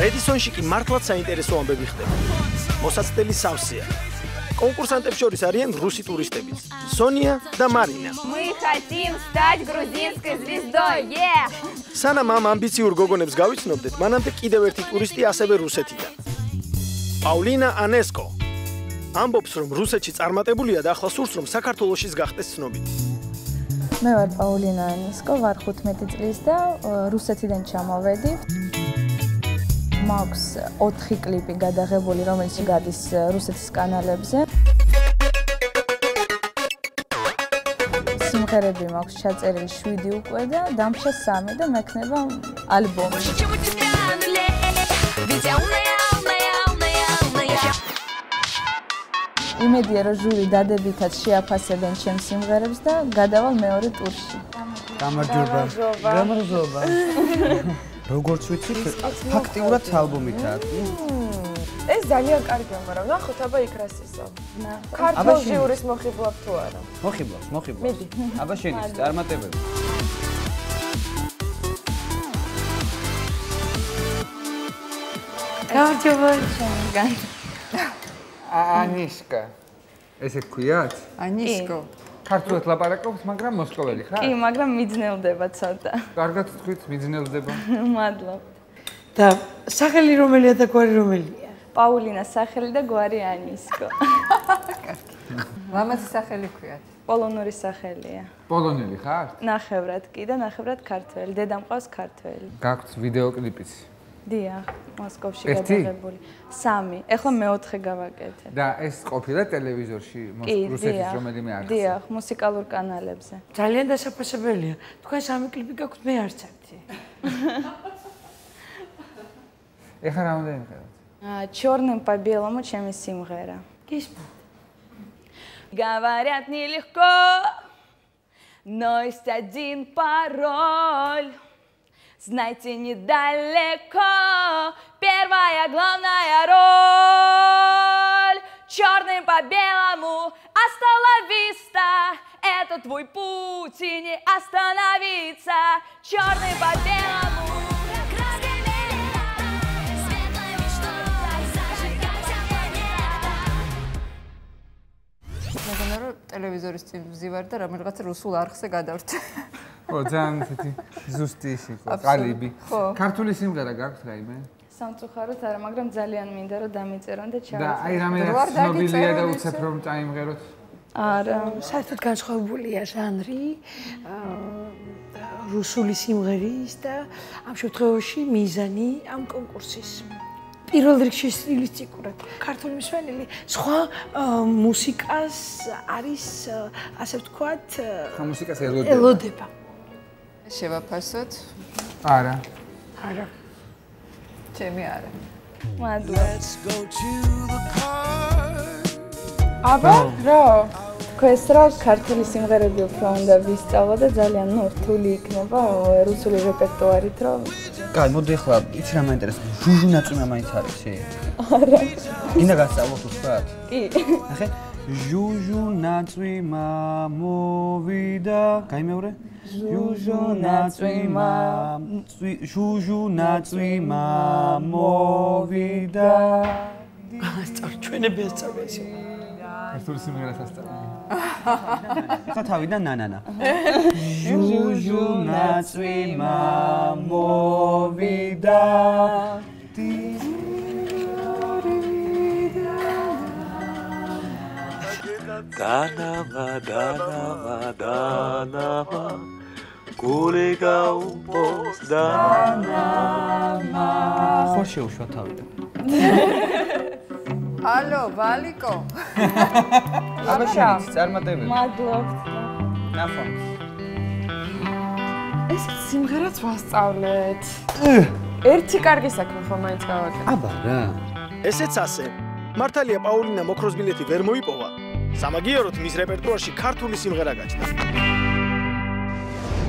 რედისონში კი მართლაც საინტერესო ამბები ხდება. მოსაცდელი სავსეა. კონკურსანტებს შორის არიან რუსი ტურისტებიც. სონია და მარინა. Мы хотим стать грузинской звездой. სანამ ამ ამბიციურ გოგონებს გავიცნობდეთ, მანამდე კიდევ ერთი ტურისტი ასევე რუსეთიდან. პაულინა ანესკო. ამბობს, რომ რუსეთში წარმატებულია და ახლა სურს, რომ საქართველოშიც გახდეს ცნობილი. მე ვარ პაულინა ანესკო, ვარ 15 წლის და რუსეთიდან ჩამოვედი. მაქვს 4 კლიპი გადაღებული, რომელიც გადის რუსეთის კანალებზე. სიმღერები მაქვს ჩაწერილი 7 უკვე და დამრჩა 3 და მექნება ალბომი. იმედია, რომ ჟური დადებითად შეაფასებენ ჩემს სიმღერებს და გადავალ მეორე ტურში. გამარჯობა. როგორც ვიცით, ფაქტიურად ალბომითაა. ეს ძალიან კარგია, მაგრამ ნახოთ, აბა იქ რას ისო. ქართულ ჟიურის მოხიბლავ თუ არა? მოხიბლავ. მიდი. აბა შენ ის წარმატებები. გამარჯობა შენგან. ანისკა. ესე გქვიათ? ანისკო. ქართულად ლაპარაკობთ, მაგრამ მოსკოველი ხარ? კი, მაგრამ მიძნელდება ცოტა. კარგად თქვით, მიძნელდება. მადლობ. და სახელი რომელია და გვარი რომელია? პაულინა სახელი და გვარი ანისკო. მამაცი სახელი ქვიათ? პოლონური სახელია. პოლონელი ხარ? ნახევრად კი და ნახევრად ქართველი. დედა მყავს ქართველი. გაქვთ ვიდეოკლიპიც? დიახ, მოსკოვში გადაღებული. 3. ეხლა მეოთხე გავაკეთე. და ეს ყოფილა ტელევიზორში რუსეთის რომელიმე არხზე? დიახ, მუსიკალურ კანალებზე. ძალიან დასაფასებელია. თქვენ 3 კლიპი გაქვთ, მე არც ერთი. ეხლა რა უნდა იმღეროთ? Чёрным по белому, чем симღера. Говорят нелегко, но есть один пароль. Знайте, недалеко первая главная роль. Чёрным по белому, hasta la vista. Это твой путь и не остановиться. Чёрным по белому. მეგონა რომ ტელევიზორის წინ ვზივარ და რომელიღაც რუსულ არხზე გადავრჩე. ხო, ძალიან ისეთი ზუსტი ის იყო, ყალიბი. ქართული სიმღერა გაქვთ რაიმე? სამწუხაროდ არა, მაგრამ ძალიან მინდა რომ დამიწერონ და ჩავწერო. და აი რამე ცნობილია და უცებ რომ წაიმღეროთ? არა, საერთოდ განსხვავებულია ჟანრი რუსული სიმღერის და ამ შემთხვევაში მიზანი ამ კონკურსის. პირველ რიგში სტილისტიკურად ქართული მსმენელი სხვა მუსიკას არის ასე ვთქვათ მუსიკას ელოდება. შევაფასოთ? არა. არა. ჩემი არა. მადლობა. აბა, რა? ეს რა ქართული სიმღერები უფრო უნდა ვისწავლო და ძალიან რთული იქნება რუსული რეპერტუარით რომ კაი, მოდი ახლა იცი რა მაინტერესებს? ჟუჟუ ნაწვიმა მაინც არის? არა. გინდა გასწავლოთ უბრალოდ? კი. ნახე. ჟუჟუ ნაწვიმა მოვიდა. გაიმეორე? ჟუჟუ ნაწვიმა მოვიდა. ასწავლ ჩვენები ასწავლეს. ქართული სიმღერას ასწავლე. ხა თავიდან ნანანა. ჟუჟუ ნაწვიმა მოვიდა. დანამა გული გაუმბოს დანამა ხო შეუშვა თავიდან. ალო, ვალიკო. აბა შენ წარმატებები. მადლობთ. ნახო. ეს სიმღერაც ვასწავლეთ. ერთი კარგი საქმე ხომ მაინც გავაკეთე. აბა რა. ესეც ასე. მართალია პაულინა მოქროს ბილეთი ვერ მოიპოვა. სამაგიეროდ მის რეპერტუარში ქართული სიმღერა გაჩნდა.